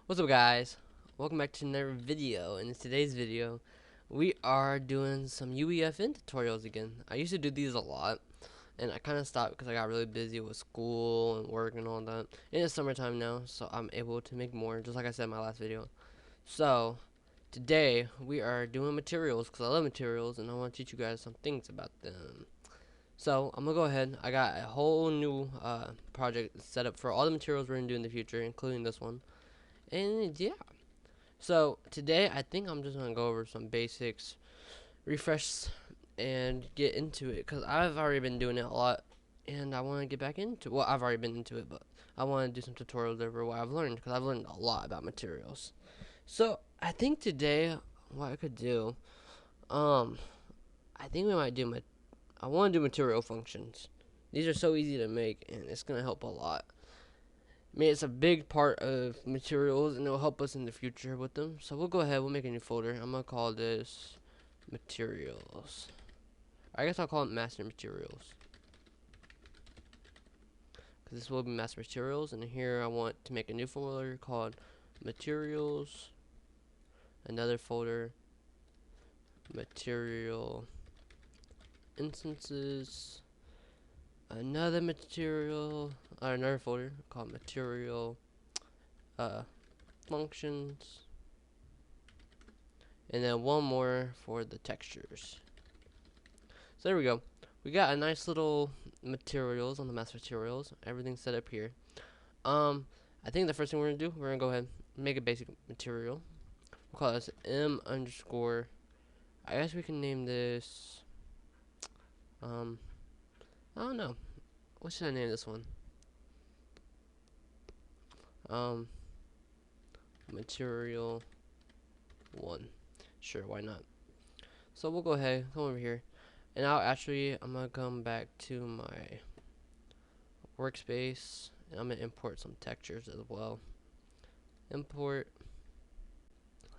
What's up, guys? Welcome back to another video. In today's video, we are doing some UEFN tutorials again. I used to do these a lot, and I kind of stopped because I got really busy with school and work and all that. And it's summertime now, so I'm able to make more, just like I said in my last video. So, today, we are doing materials because I love materials, and I want to teach you guys some things about them. So, I'm going to go ahead. I got a whole new project set up for all the materials we're going to do in the future, including this one. And yeah. So today I think I'm just gonna go over some basics, refresh, and get into it because I've already been doing it a lot, and I want to get back into. Well, I've already been into it, but I want to do some tutorials over what I've learned because I've learned a lot about materials. So I think today what I could do, um, I think we might do I want to do material functions. These are so easy to make, and it's gonna help a lot. I mean, it's a big part of materials, and it'll help us in the future with them. So we'll go ahead. We'll make a new folder. I'm gonna call this materials. I guess I'll call it master materials, because this will be master materials. And here I want to make a new folder called materials. Another folder, material instances. Another material, or another folder called material functions. And then one more for the textures. So there we go. We got a nice little materials on the master materials. Everything's set up here. I think the first thing we're gonna do, we're gonna go ahead and make a basic material. We'll call this M underscore. I guess we can name this. I don't know. What should I name this one? Material 1. Sure, why not? So we'll go ahead, come over here. And now I'm gonna come back to my workspace, and I'm gonna import some textures as well. Import.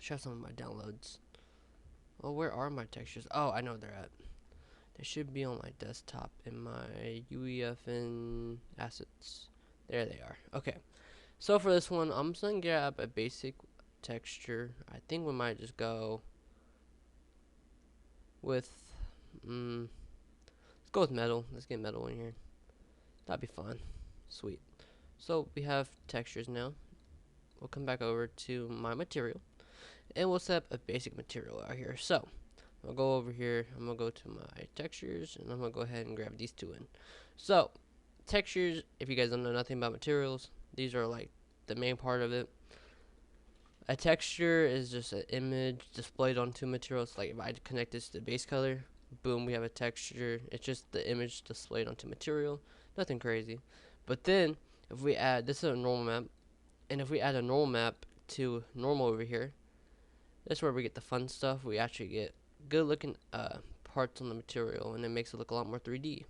Show some of my downloads. Oh, where are my textures? Oh, I know where they're at. They should be on my desktop in my UEFN assets. There they are. Okay. So for this one, I'm just gonna grab a basic texture. I think we might just go with let's go with metal. Let's get metal in here. That'd be fun. Sweet. So we have textures now. We'll come back over to my material, and we'll set up a basic material out here. So I'll go over here. I'm gonna go to my textures, and I'm gonna go ahead and grab these two in. So textures, if you guys don't know nothing about materials, these are like the main part of it. A texture is just an image displayed onto materials. Like if I connect this to the base color, boom, we have a texture. It's just the image displayed onto material. Nothing crazy. But then if we add, this is a normal map, and if we add a normal map to normal over here, that's where we get the fun stuff. We actually get good looking parts on the material, and it makes it look a lot more 3D.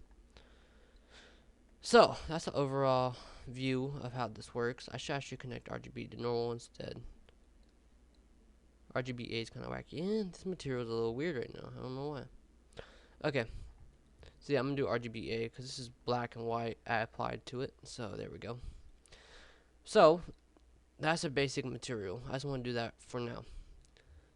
So that's the overall view of how this works. I should actually connect RGB to normal instead. RGBA is kind of wacky, and this material is a little weird right now. I don't know why. Okay, so yeah, I'm gonna do RGBA because this is black and white I applied to it. So there we go. So that's a basic material. I just want to do that for now.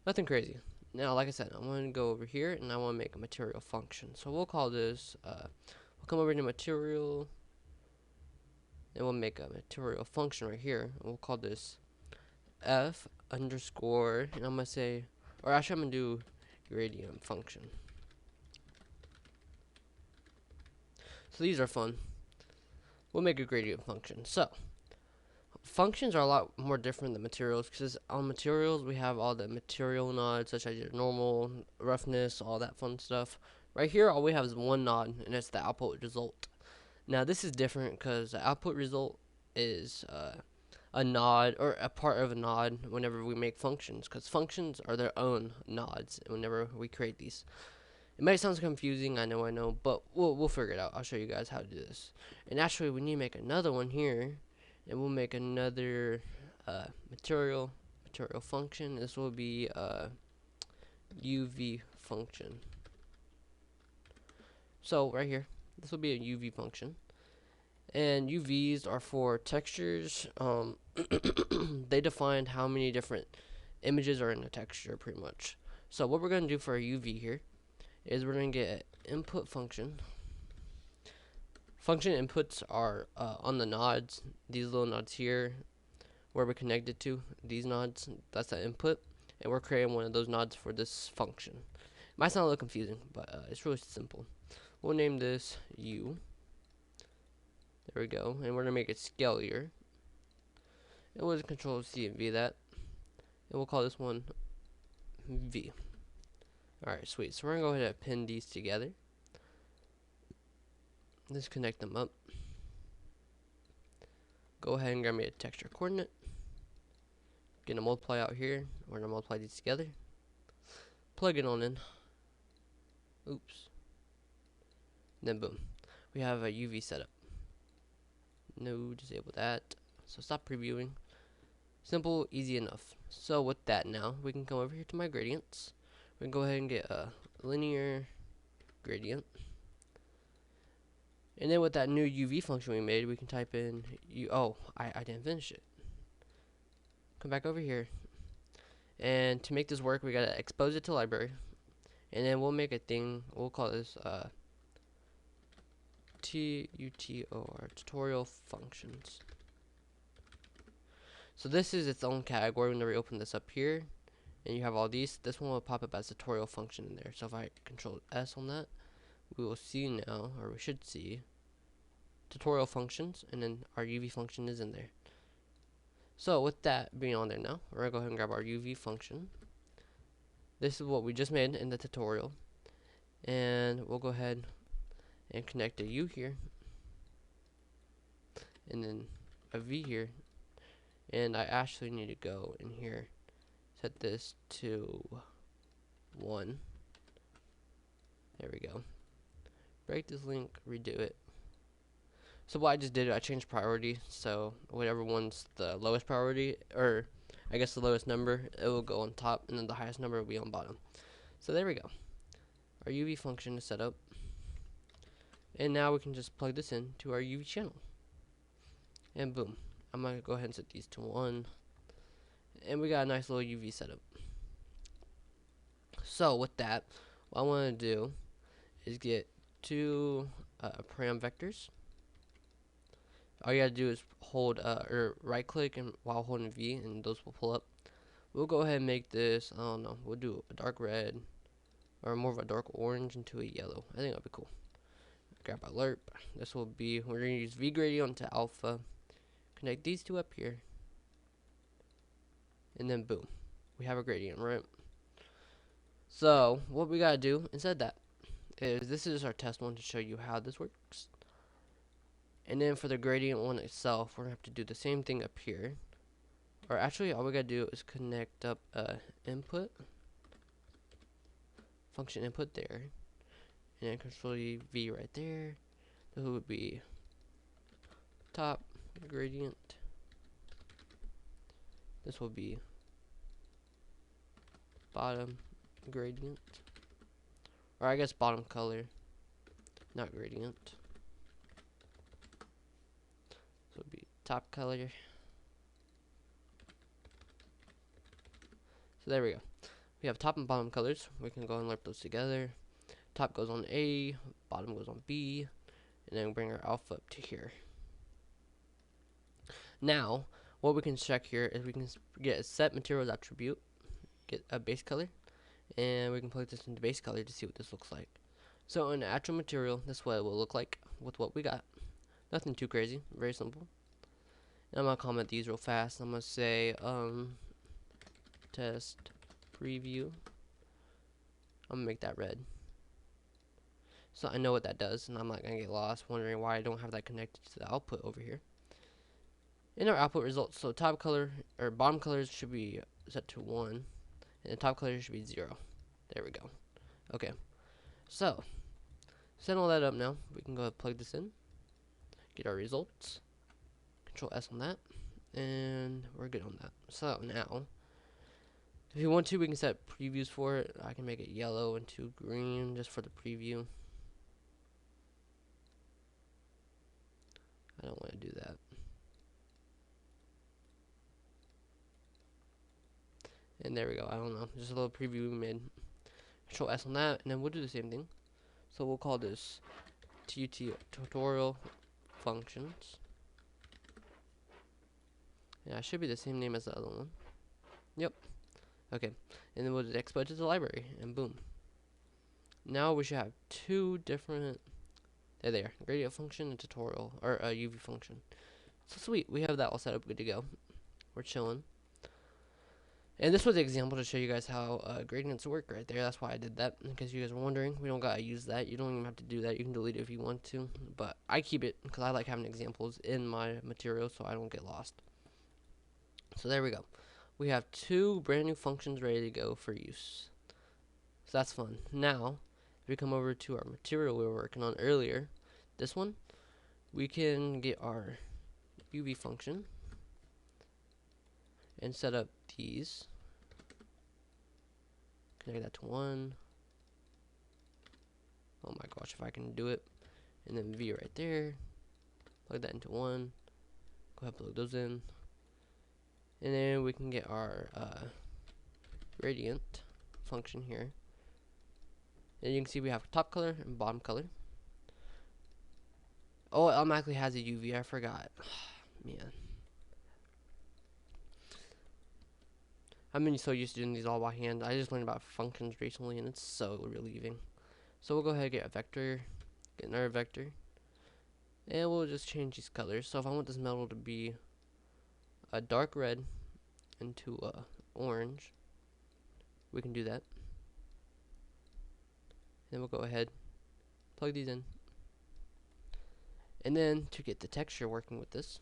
Nothing crazy. Now, like I said, I'm going to go over here and I want to make a material function. So we'll call this, we'll come over to material, and we'll make a material function right here. And we'll call this F underscore, and I'm going to say, or actually I'm going to do gradient function. So these are fun. We'll make a gradient function. So functions are a lot more different than materials, because on materials we have all the material nodes such as your normal, roughness, all that fun stuff. Right here all we have is one node, and it's the output result. Now this is different because the output result is a node, or a part of a node whenever we make functions, because functions are their own nodes whenever we create these. It might sound confusing, I know, but we'll figure it out. I'll show you guys how to do this. And actually we need to make another one here, and we'll make another material function. This will be UV function. So right here, this will be a UV function, and UVs are for textures. They they define how many different images are in the texture, pretty much. So what we're going to do for our UV here is we're going to get an input function. Function inputs are on the nodes, these little nodes here, where we're connected to, these nodes, that's the input, and we're creating one of those nodes for this function. It might sound a little confusing, but it's really simple. We'll name this U. There we go, and we're going to make it scalier. And we'll just control C and V that, and we'll call this one V. Alright, sweet. So we're going to go ahead and append these together. Let's connect them up. Go ahead and grab me a texture coordinate. Gonna multiply out here. We're gonna multiply these together. Plug it on in. Oops. Then boom. We have a UV setup. No, disable that. So stop previewing. Simple, easy enough. So with that now, we can come over here to my gradients. We can go ahead and get a linear gradient. And then with that new UV function we made, we can type in I didn't finish it. Come back over here. And to make this work, we gotta expose it to library. And then we'll make a thing, we'll call this TUTOR, tutorial functions. So this is its own category. Whenever we open this up here, and you have all these, this one will pop up as tutorial function in there. So if I control S on that, we will see now, or we should see, tutorial functions, and then our UV function is in there. So with that being on there now, we're gonna go ahead and grab our UV function. This is what we just made in the tutorial, and we'll go ahead and connect a U here, and then a V here, and I actually need to go in here, set this to 1. There we go. Break this link, redo it. So what I just did, I changed priority, so whatever one's the lowest priority, or I guess the lowest number, it will go on top, and then the highest number will be on bottom. So there we go. Our UV function is set up, and now we can just plug this in to our UV channel, and boom. I'm gonna go ahead and set these to 1, and we got a nice little UV setup. So with that, what I want to do is get two param vectors. All you gotta do is hold or right click and while holding V, and those will pull up. We'll go ahead and make this, I don't know, we'll do a dark red or more of a dark orange into a yellow. I think that'll be cool. Grab our lerp. This will be, we're gonna use V gradient to alpha. Connect these two up here, and then boom, we have a gradient, right? So what we gotta do instead of that is, this is our test one to show you how this works. And then for the gradient one itself, we're gonna have to do the same thing up here. Or actually, all we gotta do is connect up input function input there, and then control V right there. This would be top gradient. This will be bottom gradient, or I guess bottom color, not gradient. So it'll be top color. So there we go. We have top and bottom colors. We can go and lerp those together. Top goes on A, bottom goes on B, and then bring our alpha up to here. Now, what we can check here is we can get a set materials attribute, get a base color, and we can plug this into base color to see what this looks like. So in the actual material, this is what it will look like with what we got. Nothing too crazy, very simple. And I'm gonna comment these real fast. I'm gonna say test preview. I'm gonna make that red, so I know what that does, and I'm not gonna get lost wondering why I don't have that connected to the output over here. In our output results, so top color or bottom colors should be set to 1, and the top color should be 0. There we go. Okay, so set all that up now. We can go ahead and plug this in, get our results, control S on that, and we're good on that. So now, if you want to, we can set previews for it. I can make it yellow into green just for the preview. I don't want to do that. And there we go. I don't know. Just a little preview we made. Control S on that, and then we'll do the same thing. So we'll call this tutorial functions. Yeah, it should be the same name as the other one. Yep. Okay. And then we'll just export it to the library, and boom. Now we should have two different. There they are. Gradient function and tutorial, or a UV function. So sweet. We have that all set up, good to go. We're chilling. And this was the example to show you guys how gradients work right there. That's why I did that, in case you guys were wondering. We don't gotta use that. You don't even have to do that. You can delete it if you want to. But I keep it because I like having examples in my material so I don't get lost. So there we go. We have two brand new functions ready to go for use. So that's fun. Now, if we come over to our material we were working on earlier, this one, we can get our UV function and set up these. Connect that to 1. Oh my gosh, if I can do it. And then V right there. Plug that into 1. Go ahead and plug those in. And then we can get our gradient function here. And you can see we have top color and bottom color. Oh, it automatically has a UV. I forgot. Man. I've been so used to doing these all by hand. I just learned about functions recently, and it's so relieving. So we'll go ahead and get a vector, get another vector, and we'll just change these colors. So if I want this metal to be a dark red into orange, we can do that. Then we'll go ahead, plug these in, and then to get the texture working with this,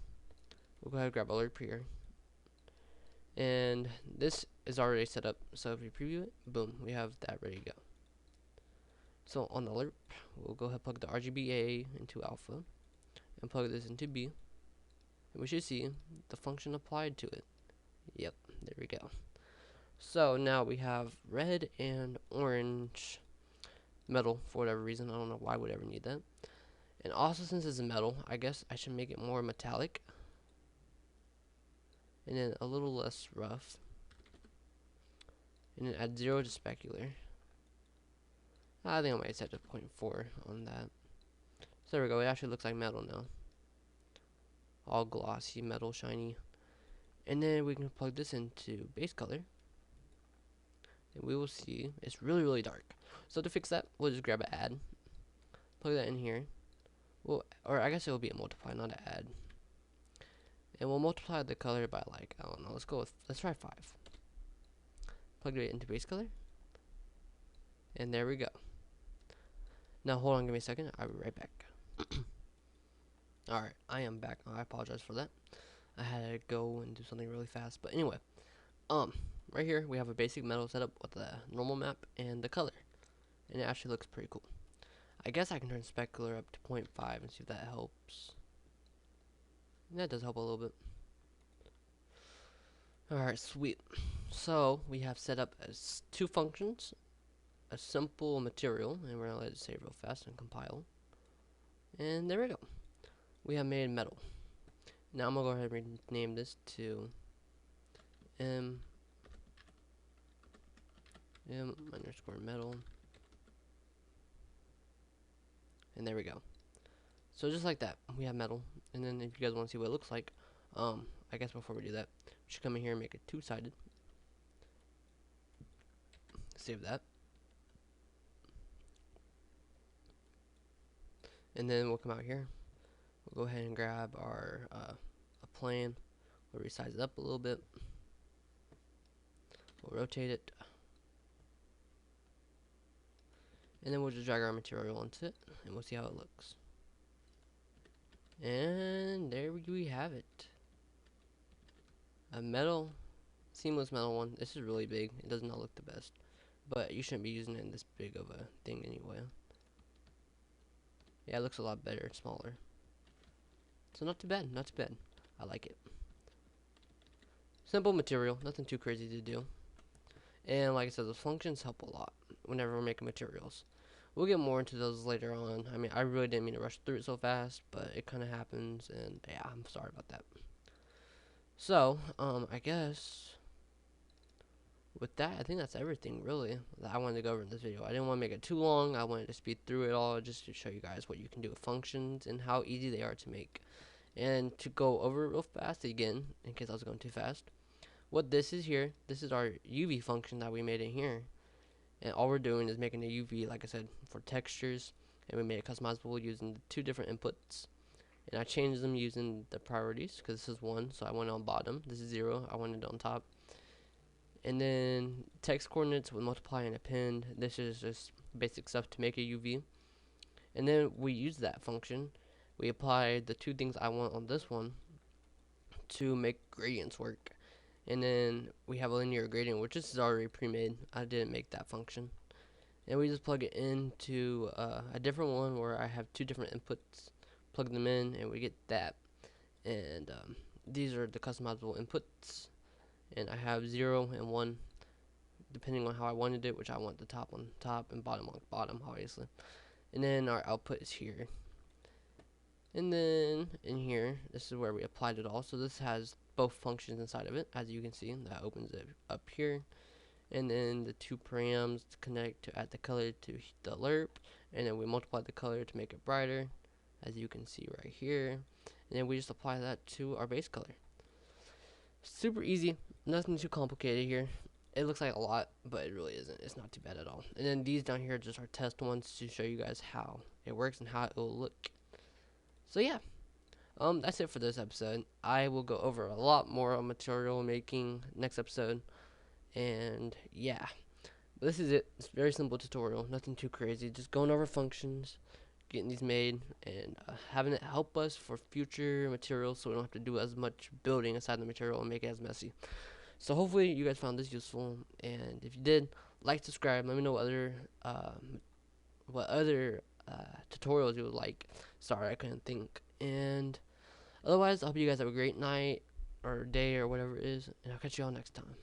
we'll go ahead and grab alert here. And this is already set up, so if we preview it, boom, we have that ready to go. So on the alert, we'll go ahead and plug the RGBA into alpha and plug this into B, and we should see the function applied to it. Yep, there we go. So now we have red and orange metal for whatever reason. I don't know why I would ever need that. And also, since it's a metal, I guess I should make it more metallic and then a little less rough, and then add 0 to specular. I think I might set to 0.4 on that. So there we go. It actually looks like metal now. All glossy, metal, shiny. And then we can plug this into base color. And we will see it's really, really dark. So to fix that, we'll just grab an add. Plug that in here. Well, or I guess it will be a multiply, not an add. And we'll multiply the color by, like, I don't know, let's try 5. Plug it into base color. And there we go. Now hold on, give me a second. I'll be right back. Alright, I am back. I apologize for that. I had to go and do something really fast. But anyway, right here we have a basic metal setup with the normal map and the color. And it actually looks pretty cool. I guess I can turn specular up to 0.5 and see if that helps. And that does help a little bit. Alright, sweet. So we have set up as two functions, a simple material, and we're gonna let it save real fast and compile. And there we go. We have made metal. Now I'm gonna go ahead and rename this to m underscore metal. And there we go. So just like that, we have metal. And then if you guys want to see what it looks like, I guess before we do that, we should come in here and make it two-sided. Save that. And then we'll come out here. We'll go ahead and grab our a plane. We'll resize it up a little bit. We'll rotate it. And then we'll just drag our material onto it, and we'll see how it looks. And there we have it. A metal, seamless metal one. This is really big. It does not look the best, but you shouldn't be using it in this big of a thing anyway. Yeah, it looks a lot better. It's smaller. So not too bad. Not too bad. I like it. Simple material. Nothing too crazy to do. And like I said, those functions help a lot whenever we're making materials. We'll get more into those later on. I mean, I really didn't mean to rush through it so fast, but it kind of happens, and yeah, I'm sorry about that. So, I guess with that, I think that's everything really that I wanted to go over in this video. I didn't want to make it too long. I wanted to speed through it all just to show you guys what you can do with functions and how easy they are to make. And to go over it real fast again, in case I was going too fast, what this is here, this is our UV function that we made in here. And all we're doing is making a UV, like I said, for textures. And we made it customizable using the 2 different inputs. And I changed them using the priorities, because this is 1, so I want it on bottom. This is 0, I want it on top. And then text coordinates with multiply and append. This is just basic stuff to make a UV. And then we use that function. We apply the 2 things I want on this one to make gradients work. And then we have a linear gradient, which is already pre-made. I didn't make that function. And we just plug it into a different one where I have 2 different inputs. Plug them in, and we get that. And these are the customizable inputs. And I have 0 and 1, depending on how I wanted it, which I want the top on top and bottom on bottom, obviously. And then our output is here. And then in here, this is where we applied it all. So this has both functions inside of it, as you can see. That opens it up here. And then the 2 params to connect to add the color to the lerp. And then we multiply the color to make it brighter, as you can see right here. And then we just apply that to our base color. Super easy, nothing too complicated here. It looks like a lot, but it really isn't. It's not too bad at all. And then these down here are just our test ones to show you guys how it works and how it will look. So yeah, that's it for this episode. I will go over a lot more on material making next episode. And yeah, this is it. It's a very simple tutorial, nothing too crazy. Just going over functions, getting these made, and having it help us for future materials, so we don't have to do as much building inside the material and make it as messy. So hopefully you guys found this useful, and if you did, like, subscribe. Let me know what other tutorials you would like. Sorry, I couldn't think. And otherwise, I hope you guys have a great night or day or whatever it is, and I'll catch you all next time.